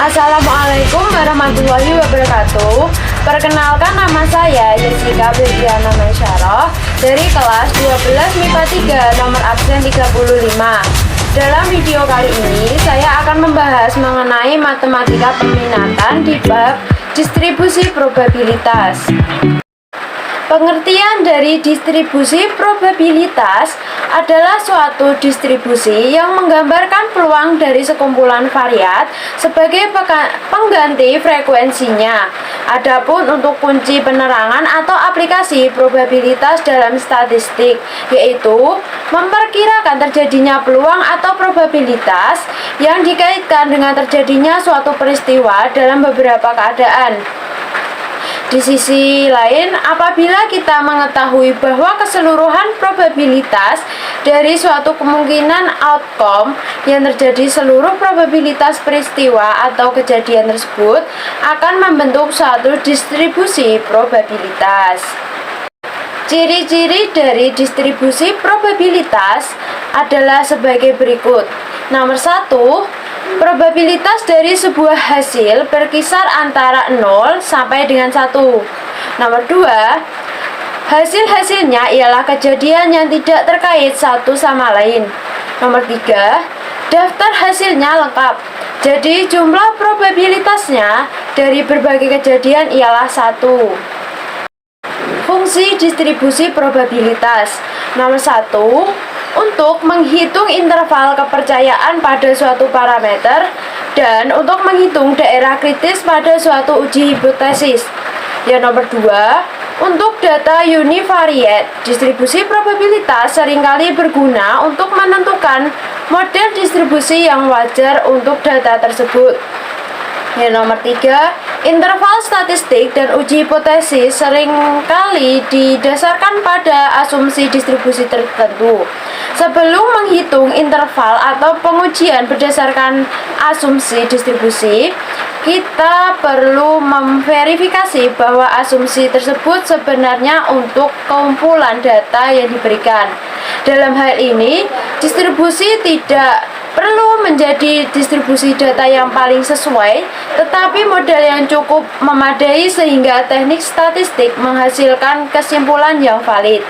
Assalamualaikum warahmatullahi wabarakatuh. Perkenalkan, nama saya Jessica Febriana Maisyarah dari kelas 12 MIPA 3 nomor absen 35. Dalam video kali ini saya akan membahas mengenai matematika peminatan di bab distribusi probabilitas. Pengertian dari distribusi probabilitas adalah suatu distribusi yang menggambarkan peluang dari sekumpulan variat sebagai pengganti frekuensinya. Adapun untuk kunci penerangan atau aplikasi probabilitas dalam statistik, yaitu memperkirakan terjadinya peluang atau probabilitas yang dikaitkan dengan terjadinya suatu peristiwa dalam beberapa keadaan. Di sisi lain, apabila kita mengetahui bahwa keseluruhan probabilitas dari suatu kemungkinan outcome yang terjadi, seluruh probabilitas peristiwa atau kejadian tersebut akan membentuk suatu distribusi probabilitas. Ciri-ciri dari distribusi probabilitas adalah sebagai berikut. Nomor 1, probabilitas dari sebuah hasil berkisar antara 0 sampai dengan 1. Nomor 2, hasil-hasilnya ialah kejadian yang tidak terkait satu sama lain. Nomor 3, daftar hasilnya lengkap. Jadi jumlah probabilitasnya dari berbagai kejadian ialah 1. Fungsi distribusi probabilitas. Nomor 1, untuk menghitung interval kepercayaan pada suatu parameter dan untuk menghitung daerah kritis pada suatu uji hipotesis. Yang nomor 2, untuk data univariate. Distribusi probabilitas seringkali berguna untuk menentukan model distribusi yang wajar untuk data tersebut. Yang nomor 3, interval statistik dan uji hipotesis seringkali didasarkan pada asumsi distribusi tertentu. Sebelum menghitung interval atau pengujian berdasarkan asumsi distribusi, kita perlu memverifikasi bahwa asumsi tersebut sebenarnya untuk kumpulan data yang diberikan. Dalam hal ini, distribusi tidak perlu menjadi distribusi data yang paling sesuai, tetapi model yang cukup memadai sehingga teknik statistik menghasilkan kesimpulan yang valid.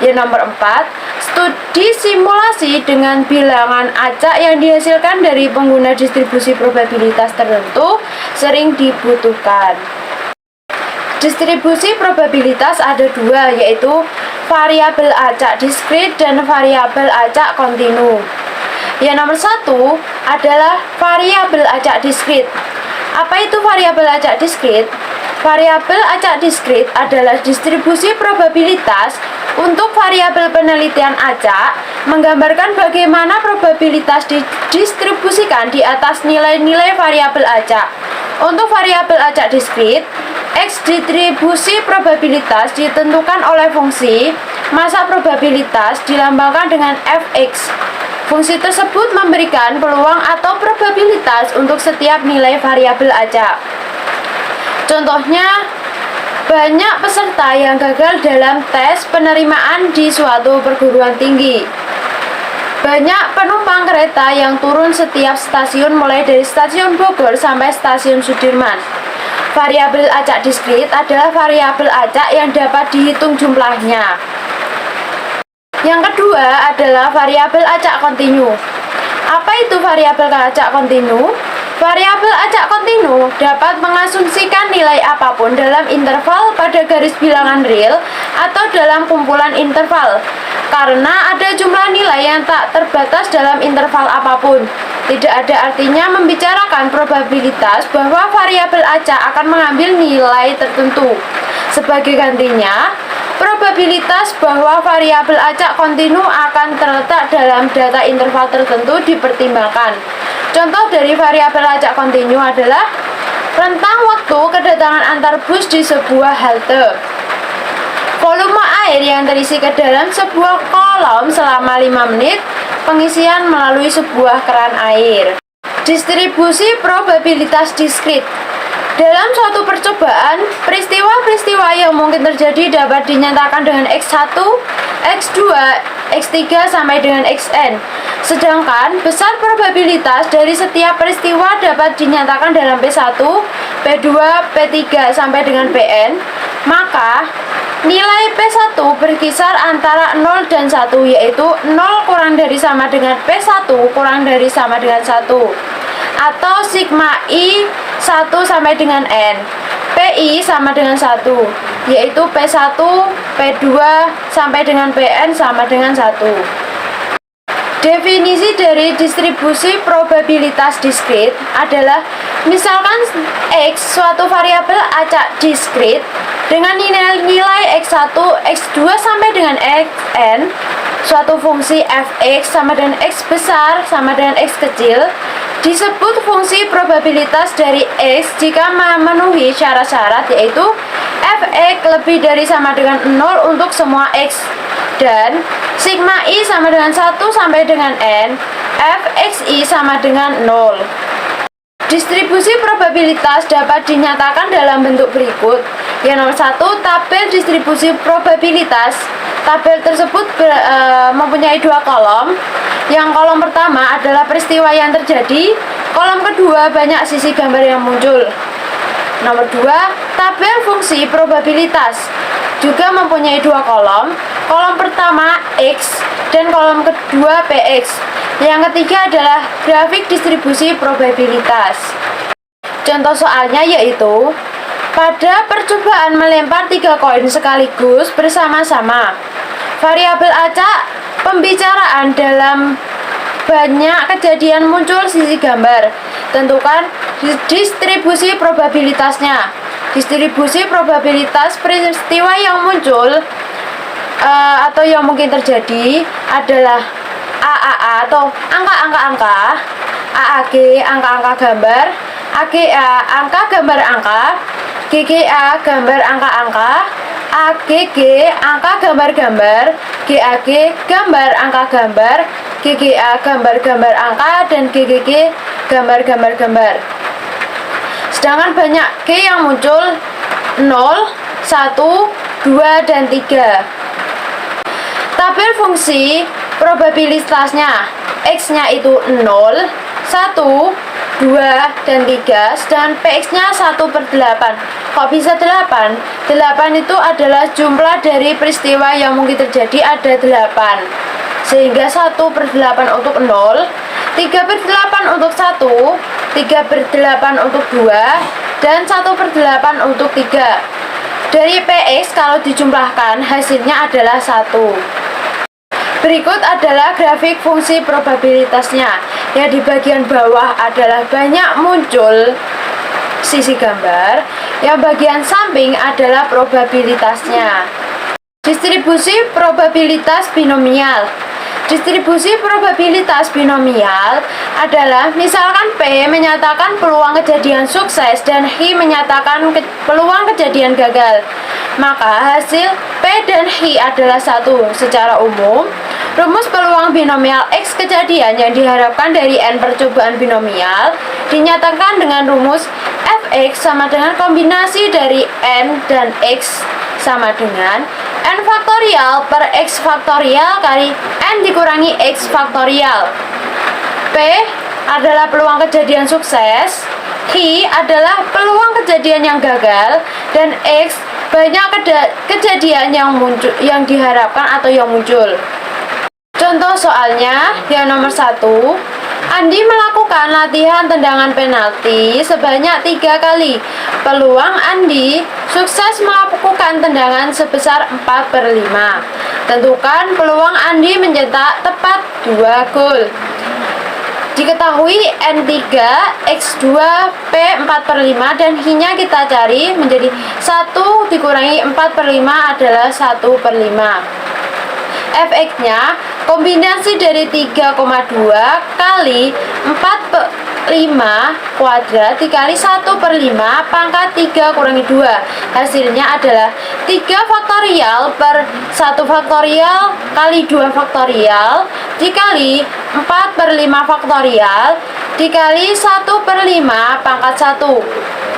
Yang nomor 4, studi simulasi dengan bilangan acak yang dihasilkan dari pengguna distribusi probabilitas tertentu sering dibutuhkan. Distribusi probabilitas ada dua, yaitu variabel acak diskrit dan variabel acak kontinu. Yang nomor 1 adalah variabel acak diskrit. Apa itu variabel acak diskrit? Variabel acak diskrit adalah distribusi probabilitas untuk variabel penelitian acak, menggambarkan bagaimana probabilitas didistribusikan di atas nilai-nilai variabel acak. Untuk variabel acak diskrit, X distribusi probabilitas ditentukan oleh fungsi massa probabilitas dilambangkan dengan Fx. Fungsi tersebut memberikan peluang atau probabilitas untuk setiap nilai variabel acak. Contohnya, banyak peserta yang gagal dalam tes penerimaan di suatu perguruan tinggi. Banyak penumpang kereta yang turun setiap stasiun mulai dari stasiun Bogor sampai stasiun Sudirman. Variabel acak diskrit adalah variabel acak yang dapat dihitung jumlahnya. Yang kedua adalah variabel acak kontinu. Apa itu variabel acak kontinu? Variabel acak kontinu dapat mengasumsikan nilai apapun dalam interval pada garis bilangan real atau dalam kumpulan interval. Karena ada jumlah nilai yang tak terbatas dalam interval apapun, tidak ada artinya membicarakan probabilitas bahwa variabel acak akan mengambil nilai tertentu. Sebagai gantinya, probabilitas bahwa variabel acak kontinu akan terletak dalam data interval tertentu dipertimbangkan. Contoh dari variabel acak kontinu adalah rentang waktu kedatangan antar bus di sebuah halte, volume air yang terisi ke dalam sebuah kolom selama 5 menit, pengisian melalui sebuah keran air. Distribusi probabilitas diskrit. Dalam suatu percobaan, peristiwa-peristiwa yang mungkin terjadi dapat dinyatakan dengan X1, X2, X3 sampai dengan Xn. Sedangkan besar probabilitas dari setiap peristiwa dapat dinyatakan dalam P1, P2, P3 sampai dengan Pn, maka nilai P1 berkisar antara 0 dan 1, yaitu 0 kurang dari sama dengan P1 kurang dari sama dengan 1, atau sigma I 1 sampai dengan N. PI sama dengan 1, yaitu P1, P2 sampai dengan Pn sama dengan 1. Definisi dari distribusi probabilitas diskrit adalah misalkan X suatu variabel acak diskrit dengan nilai X1, X2 sampai dengan Xn, suatu fungsi fx sama dengan X besar sama dengan X kecil, disebut fungsi probabilitas dari X jika memenuhi syarat-syarat, yaitu fx lebih dari sama dengan 0 untuk semua X, dan sigma I sama dengan 1 sampai dengan N, fxi sama dengan 0. Distribusi probabilitas dapat dinyatakan dalam bentuk berikut. Yang nomor 1, tabel distribusi probabilitas. Tabel tersebut mempunyai dua kolom. Yang kolom pertama adalah peristiwa yang terjadi, kolom kedua banyak sisi gambar yang muncul. Nomor 2, tabel fungsi probabilitas juga mempunyai dua kolom. Kolom pertama X dan kolom kedua PX. Yang ketiga adalah grafik distribusi probabilitas. Contoh soalnya yaitu pada percobaan melempar 3 koin sekaligus bersama-sama, variabel acak pembicaraan dalam banyak kejadian muncul sisi gambar. Tentukan distribusi probabilitasnya. Distribusi probabilitas peristiwa yang muncul atau yang mungkin terjadi adalah AAA atau angka-angka, AAG angka-angka gambar, AGA angka gambar angka, GGA gambar angka-angka, AGG angka gambar-gambar, GAG gambar angka gambar, GGA gambar-gambar angka, dan GGG gambar-gambar-gambar. Sedangkan banyak G yang muncul 0, 1, 2, dan 3. Tabel fungsi probabilitasnya, X-nya itu 0, 1, 2, dan 3, sedangkan PX-nya 1/8. Kok bisa 8? 8 itu adalah jumlah dari peristiwa yang mungkin terjadi, ada 8. Sehingga 1/8 untuk 0, 3/8 untuk 1, 3/8 untuk 2, dan 1/8 untuk 3. Dari PX kalau dijumlahkan hasilnya adalah 1. Berikut adalah grafik fungsi probabilitasnya. Yang di bagian bawah adalah banyak muncul sisi gambar, yang bagian samping adalah probabilitasnya. Distribusi probabilitas binomial. Distribusi probabilitas binomial adalah misalkan P menyatakan peluang kejadian sukses dan H menyatakan peluang kejadian gagal, maka hasil P dan H adalah 1. Secara umum, rumus peluang binomial X kejadian yang diharapkan dari N percobaan binomial dinyatakan dengan rumus Fx sama dengan kombinasi dari N dan X sama dengan N faktorial per X faktorial kali N dikurangi X faktorial. P adalah peluang kejadian sukses, H adalah peluang kejadian yang gagal, dan X banyak kejadian yang muncul, yang diharapkan atau yang muncul. Contoh soalnya yang nomor 1, Andi melakukan latihan tendangan penalti sebanyak 3 kali. Peluang Andi sukses melakukan tendangan sebesar 4/5. Tentukan peluang Andi mencetak tepat 2 gol. Diketahui N3, X2, P 4/5, dan H-nya kita cari menjadi 1 dikurangi 4/5 adalah 1/5. Fx-nya kombinasi dari 3,2 kali 4/5 kuadrat dikali 1/5 pangkat 3 kurangi 2. Hasilnya adalah 3 faktorial per 1 faktorial kali 2 faktorial dikali 4/5 faktorial dikali 1/5 pangkat 1.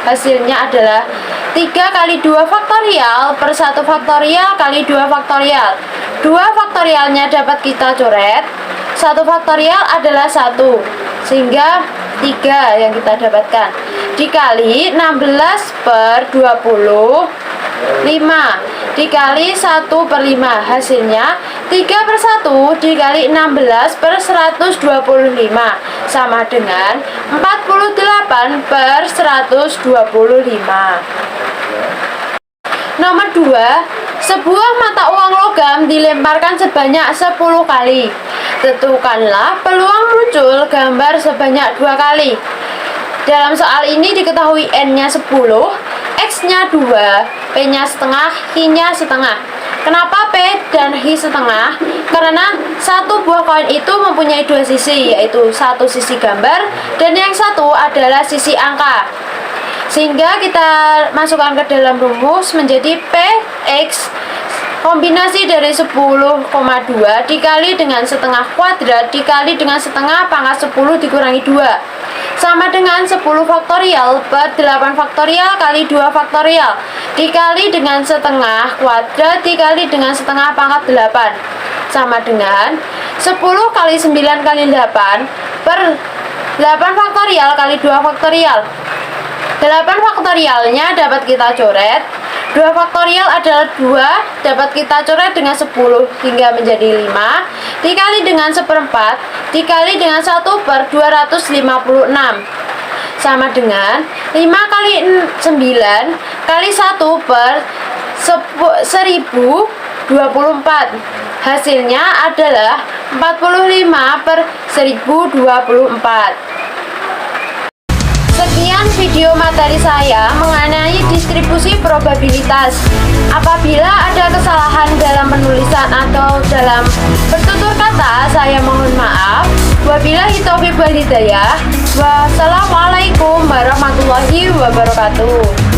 Hasilnya adalah 3 kali 2 faktorial per 1 faktorial kali 2 faktorial. 2 faktorialnya dapat kita coret. 1 faktorial adalah 1, sehingga 3 yang kita dapatkan. Dikali 16 per 25 dikali 1 per 5, hasilnya 3 per 1 dikali 16 per 125 sama dengan 48 per 125. Nomor 2, sebuah mata uang logam dilemparkan sebanyak 10 kali. Tentukanlah peluang muncul gambar sebanyak 2 kali. Dalam soal ini diketahui N-nya 10, X-nya 2, P-nya setengah, H-nya setengah. Kenapa P dan H setengah? Karena satu buah koin itu mempunyai 2 sisi, yaitu satu sisi gambar dan yang satu adalah sisi angka. Sehingga kita masukkan ke dalam rumus menjadi PX kombinasi dari 10,2 dikali dengan setengah kuadrat dikali dengan setengah pangkat 10 dikurangi 2 sama dengan 10 faktorial per 8 faktorial kali 2 faktorial dikali dengan setengah kuadrat dikali dengan setengah pangkat 8 sama dengan 10 kali 9 kali 8 per 8 faktorial kali 2 faktorial. 8 faktorialnya dapat kita coret. 2 faktorial adalah 2, dapat kita coret dengan 10 hingga menjadi 5 dikali dengan 1/4 dikali dengan 1 per 256 sama dengan 5 kali 9 kali 1 per 1024. Hasilnya adalah 45 per 1024. Sekian video materi saya mengenai distribusi probabilitas. Apabila ada kesalahan dalam penulisan atau dalam bertutur kata, saya mohon maaf. Wabillahi taufiq wal hidayah. Wassalamualaikum warahmatullahi wabarakatuh.